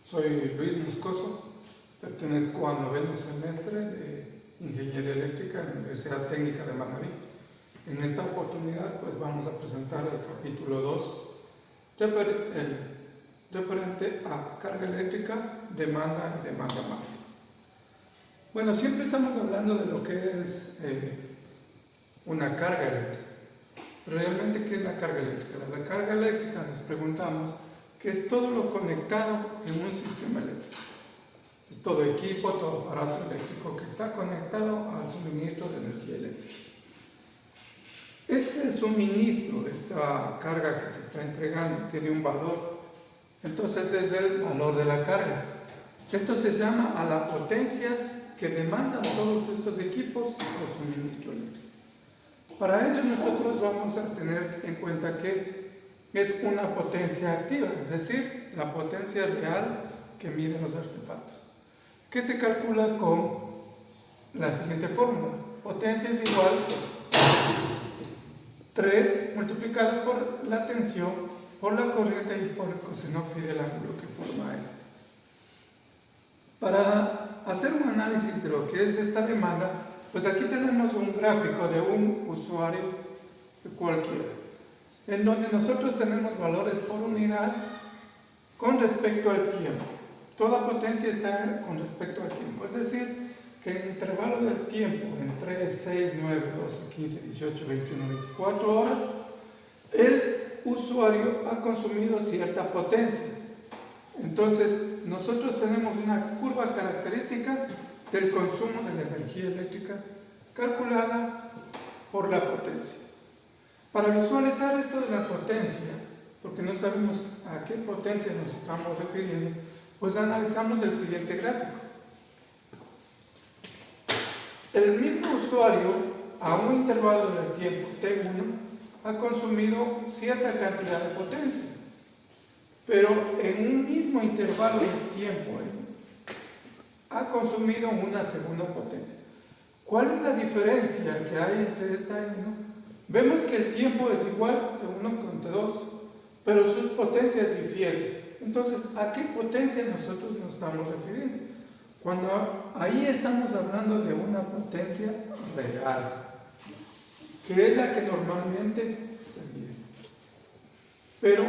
Soy Luis Moscoso, pertenezco al noveno semestre de Ingeniería Eléctrica en la Universidad Técnica de Manabí. En esta oportunidad pues vamos a presentar el capítulo 2 referente a carga eléctrica, demanda y demanda máxima. Bueno, siempre estamos hablando de lo que es una carga eléctrica. ¿Realmente qué es la carga eléctrica? La carga eléctrica, nos preguntamos, que es todo lo conectado en un sistema eléctrico. Es todo equipo, todo aparato eléctrico que está conectado al suministro de energía eléctrica. Este suministro, esta carga que se está entregando, tiene un valor. Entonces es el valor de la carga. Esto se llama a la potencia que demandan todos estos equipos o suministro eléctrico. Para ello nosotros vamos a tener en cuenta que es una potencia activa, es decir, la potencia real que miden los artefactos, que se calcula con la siguiente fórmula. Potencia es igual a 3 multiplicado por la tensión, por la corriente y por el coseno phi del ángulo que forma este. Para hacer un análisis de lo que es esta demanda, pues aquí tenemos un gráfico de un usuario cualquiera, en donde nosotros tenemos valores por unidad con respecto al tiempo. Toda potencia está con respecto al tiempo, es decir, que en el intervalo del tiempo, en 3, 6, 9, 12, 15, 18, 21, 24 horas, el usuario ha consumido cierta potencia. Entonces, nosotros tenemos una curva característica del consumo de la energía eléctrica calculada por la potencia. Para visualizar esto de la potencia, porque no sabemos a qué potencia nos estamos refiriendo, pues analizamos el siguiente gráfico. El mismo usuario, a un intervalo del tiempo T1, ha consumido cierta cantidad de potencia, pero en un mismo intervalo de tiempo ha consumido una segunda potencia. ¿Cuál es la diferencia que hay entre esta y esta? Vemos que el tiempo es igual de 1 contra 2, pero sus potencias difieren. Entonces, ¿a qué potencia nosotros nos estamos refiriendo? Cuando ahí estamos hablando de una potencia real, que es la que normalmente se mide. Pero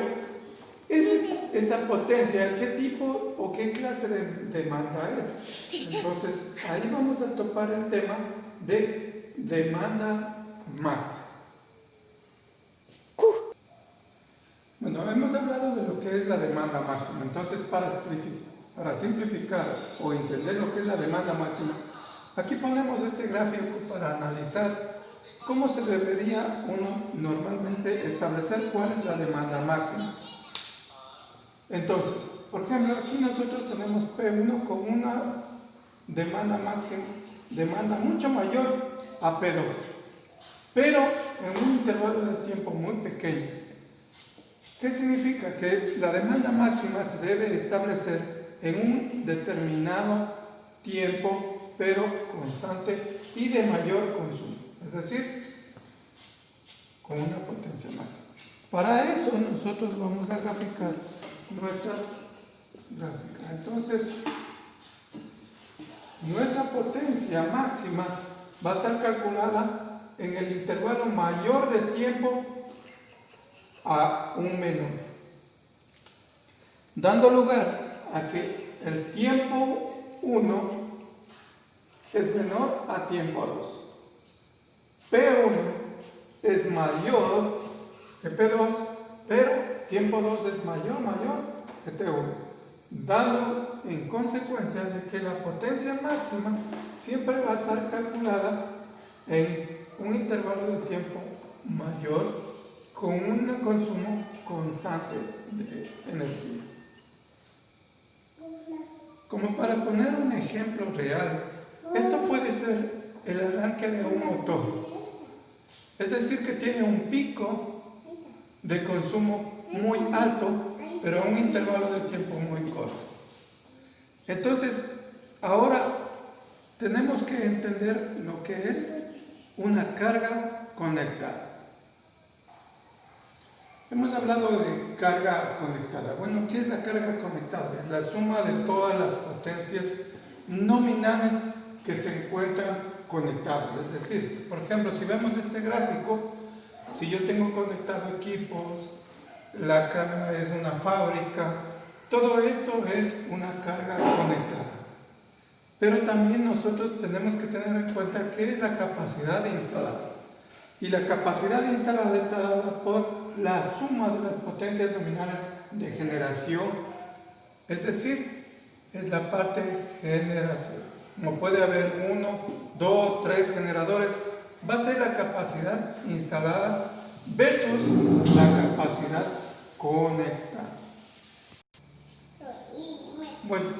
esa potencia, ¿qué tipo o qué clase de demanda es? Entonces, ahí vamos a topar el tema de demanda máxima. Bueno, hemos hablado de lo que es la demanda máxima. Entonces, para simplificar o entender lo que es la demanda máxima, aquí ponemos este gráfico para analizar cómo se debería uno normalmente establecer cuál es la demanda máxima. Entonces, por ejemplo, aquí nosotros tenemos P1 con una demanda máxima, demanda mucho mayor a P2, pero en un intervalo de tiempo muy pequeño. ¿Qué significa? Que la demanda máxima se debe establecer en un determinado tiempo, pero constante y de mayor consumo, es decir, con una potencia máxima. Para eso nosotros vamos a graficar nuestra gráfica. Entonces, nuestra potencia máxima va a estar calculada en el intervalo mayor de tiempo a un menor, dando lugar a que el tiempo 1 es menor a tiempo 2. P1 es mayor que P2, pero tiempo 2 es mayor que T1, dando en consecuencia de que la potencia máxima siempre va a estar calculada en un intervalo de tiempo mayor con un consumo constante de energía. Como para poner un ejemplo real, esto puede ser el arranque de un motor, es decir, que tiene un pico de consumo muy alto, pero a un intervalo de tiempo muy corto. Entonces, ahora tenemos que entender lo que es una carga conectada. Hemos hablado de carga conectada. Bueno, ¿qué es la carga conectada? Es la suma de todas las potencias nominales que se encuentran conectados. Es decir, por ejemplo, si vemos este gráfico, si yo tengo conectado equipos, la carga es una fábrica, todo esto es una carga conectada. Pero también nosotros tenemos que tener en cuenta qué es la capacidad instalada. Y la capacidad instalada está dada por la suma de las potencias nominales de generación, es decir, es la parte generativa. Como puede haber 1, 2, 3 generadores, va a ser la capacidad instalada versus la capacidad conectada. Bueno,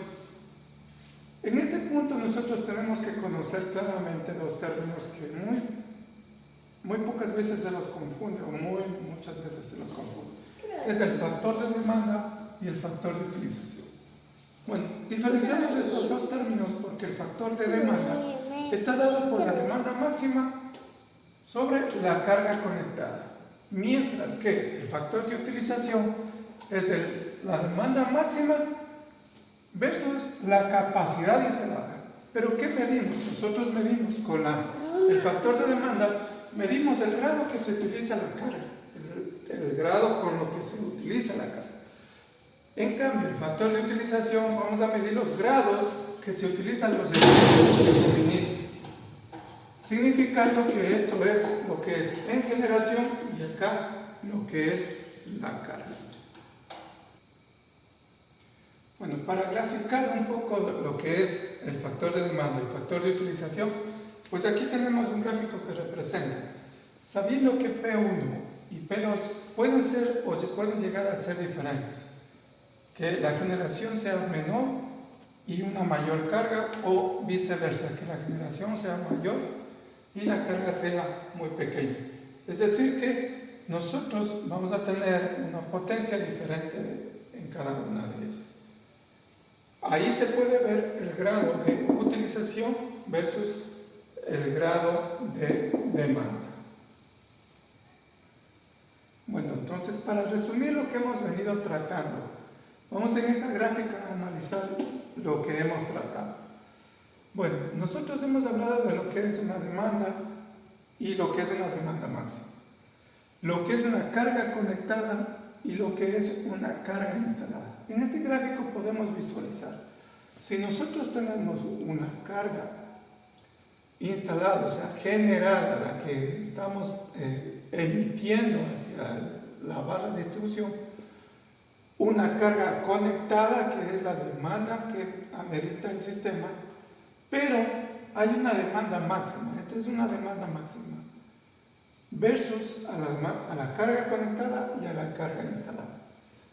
en este punto nosotros tenemos que conocer claramente dos términos que muy pocas veces se los confunde, o muchas veces se los confunde. Es el factor de demanda y el factor de utilización. Bueno, diferenciamos estos dos términos porque el factor de demanda está dado por la demanda máxima sobre la carga conectada, mientras que el factor de utilización es la demanda máxima versus la capacidad instalada. ¿Pero qué medimos? Nosotros medimos con el factor de demanda, medimos el grado que se utiliza la carga, el grado con lo que se utiliza la carga. En cambio, el factor de utilización, vamos a medir los grados que se utilizan los equipos de suministro, significando que esto es lo que es en generación y acá lo que es la carga. Bueno, para graficar un poco lo que es el factor de demanda y el factor de utilización, pues aquí tenemos un gráfico que representa, sabiendo que P1 y P2 pueden ser o pueden llegar a ser diferentes, que la generación sea menor y una mayor carga, o viceversa, que la generación sea mayor y la carga sea muy pequeña. Es decir que nosotros vamos a tener una potencia diferente en cada una de ellas. Ahí se puede ver el grado de utilización versus el grado de demanda. Bueno, entonces para resumir lo que hemos venido tratando, vamos en esta gráfica a analizar lo que hemos tratado. Bueno, nosotros hemos hablado de lo que es una demanda y lo que es una demanda máxima, lo que es una carga conectada y lo que es una carga instalada. En este gráfico podemos visualizar, si nosotros tenemos una carga instalada, o sea, generada, la que estamos emitiendo hacia la barra de distribución, una carga conectada, que es la demanda que amerita el sistema, pero hay una demanda máxima, esta es una demanda máxima, versus a la carga conectada y a la carga instalada.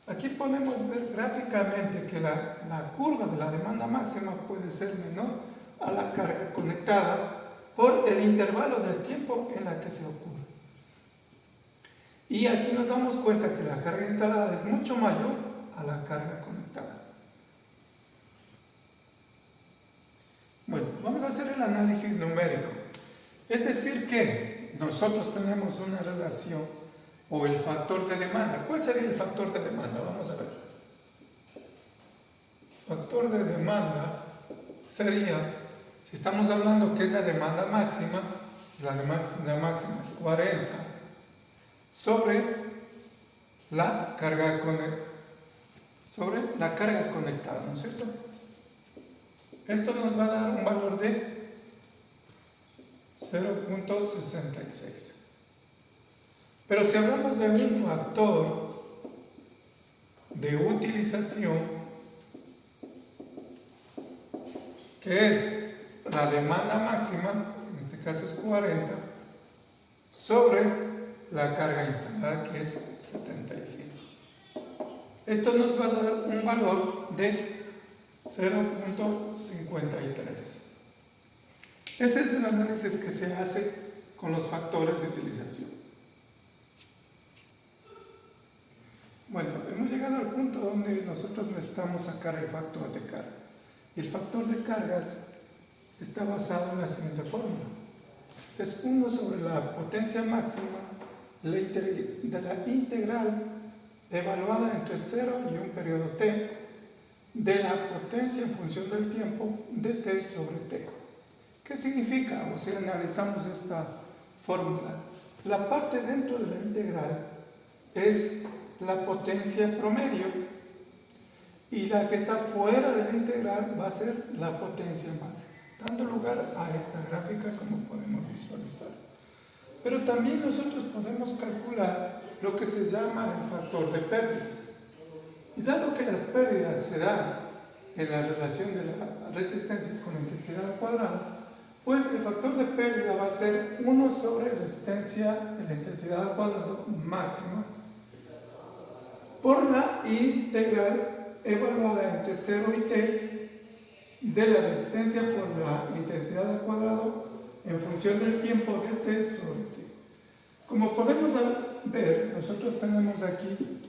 Aquí podemos ver gráficamente que la curva de la demanda máxima puede ser menor a la carga conectada por el intervalo del tiempo en la que se ocurre. Y aquí nos damos cuenta que la carga instalada es mucho mayor a la carga conectada. Bueno, vamos a hacer el análisis numérico. Es decir que nosotros tenemos una relación o el factor de demanda. ¿Cuál sería el factor de demanda? Vamos a ver. Factor de demanda sería, si estamos hablando que es la demanda máxima, la máxima es 40 sobre la carga conectada, ¿no es cierto? Esto nos va a dar un valor de 0.66. Pero si hablamos de un factor de utilización, que es la demanda máxima, en este caso es 40, sobre la carga instalada, que es 75. Esto nos va a dar un valor de 0.53. Ese es el análisis que se hace con los factores de utilización. Bueno, hemos llegado al punto donde nosotros necesitamos sacar el factor de carga. Y el factor de cargas está basado en la siguiente fórmula. Es 1 sobre la potencia máxima de la integral evaluada entre 0 y un periodo t de la potencia en función del tiempo de t sobre t. ¿Qué significa? O si analizamos esta fórmula, la parte dentro de la integral es la potencia promedio y la que está fuera de la integral va a ser la potencia máxima, dando lugar a esta gráfica como podemos visualizar. Pero también nosotros podemos calcular lo que se llama el factor de pérdidas. Y dado que las pérdidas se dan en la relación de la resistencia con la intensidad al cuadrado, pues el factor de pérdida va a ser 1 sobre resistencia de la intensidad al cuadrado máxima por la integral evaluada entre 0 y t de la resistencia por la intensidad al cuadrado en función del tiempo de t sobre t. Como podemos ver, nosotros tenemos aquí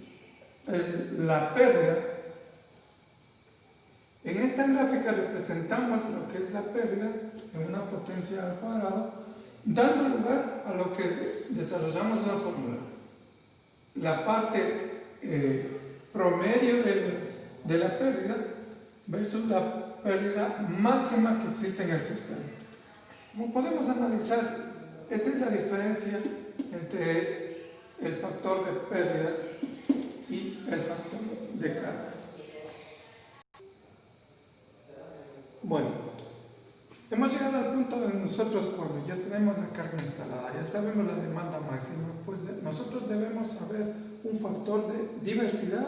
la pérdida. En esta gráfica representamos lo que es la pérdida en una potencia al cuadrado, dando lugar a lo que desarrollamos en la fórmula. La parte promedio de la pérdida versus la pérdida máxima que existe en el sistema. Como podemos analizar, esta es la diferencia entre el factor de pérdidas y el factor de carga. Bueno, hemos llegado al punto de nosotros cuando ya tenemos la carga instalada, ya sabemos la demanda máxima, pues nosotros debemos saber un factor de diversidad,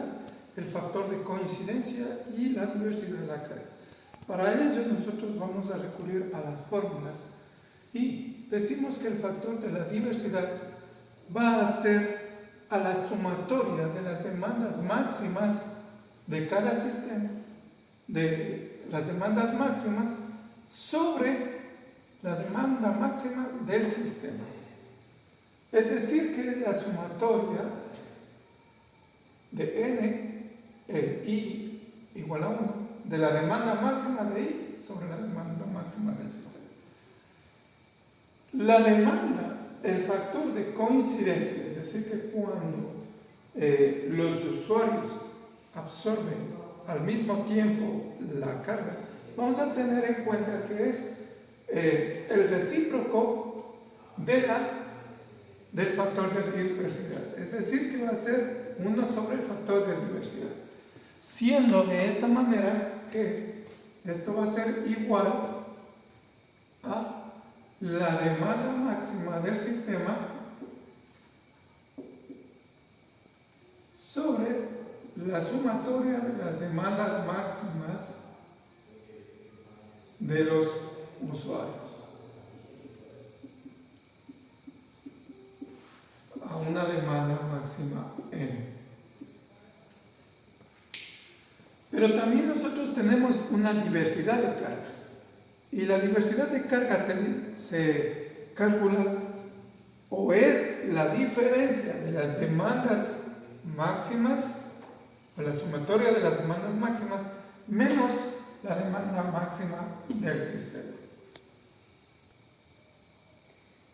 el factor de coincidencia y la diversidad de la carga. Para ello nosotros vamos a recurrir a las fórmulas y decimos que el factor de la diversidad va a ser a la sumatoria de las demandas máximas de cada sistema, de las demandas máximas sobre la demanda máxima del sistema. Es decir, que es la sumatoria de n, I igual a 1, de la demanda máxima de I sobre la demanda máxima del sistema. La demanda, el factor de coincidencia, es decir, que cuando los usuarios absorben al mismo tiempo la carga, vamos a tener en cuenta que es el recíproco del factor de diversidad, es decir, que va a ser 1 sobre el factor de diversidad, siendo de esta manera que esto va a ser igual a la demanda máxima del sistema sobre la sumatoria de las demandas máximas de los usuarios a una demanda máxima n. Pero también nosotros tenemos una diversidad de carga y la diversidad de carga se calcula o es la diferencia de las demandas máximas o la sumatoria de las demandas máximas menos la demanda máxima del sistema.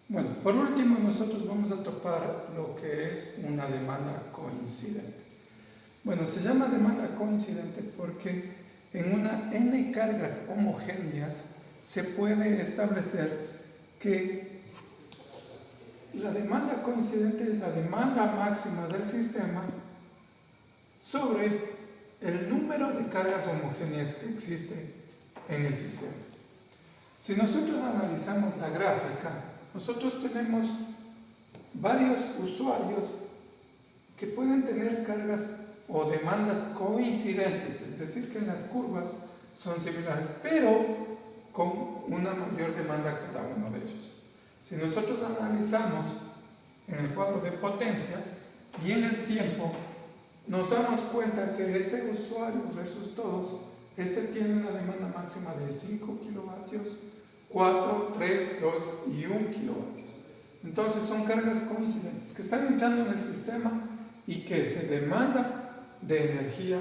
Bueno, por último nosotros vamos a topar lo que es una demanda coincidente. Bueno, se llama demanda coincidente porque en una n cargas homogéneas se puede establecer que la demanda coincidente es la demanda máxima del sistema sobre el número de cargas homogéneas que existe en el sistema. Si nosotros analizamos la gráfica, nosotros tenemos varios usuarios que pueden tener cargas o demandas coincidentes, es decir, que en las curvas son similares, pero con una mayor demanda cada uno de ellos. Si nosotros analizamos en el cuadro de potencia y en el tiempo, nos damos cuenta que este usuario versus todos, este tiene una demanda máxima de 5 kilovatios, 4, 3, 2 y 1 kilovatios. Entonces son cargas coincidentes que están entrando en el sistema y que se demanda de energía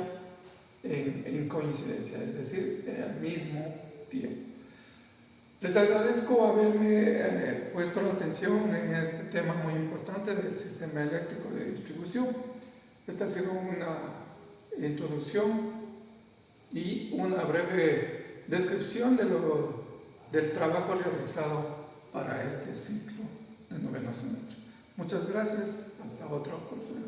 en coincidencia, es decir, al mismo tiempo. Les agradezco haberme puesto la atención en este tema muy importante del sistema eléctrico de distribución. Esta ha sido una introducción y una breve descripción del trabajo realizado para este ciclo de noveno semestre. Muchas gracias, hasta otra oportunidad.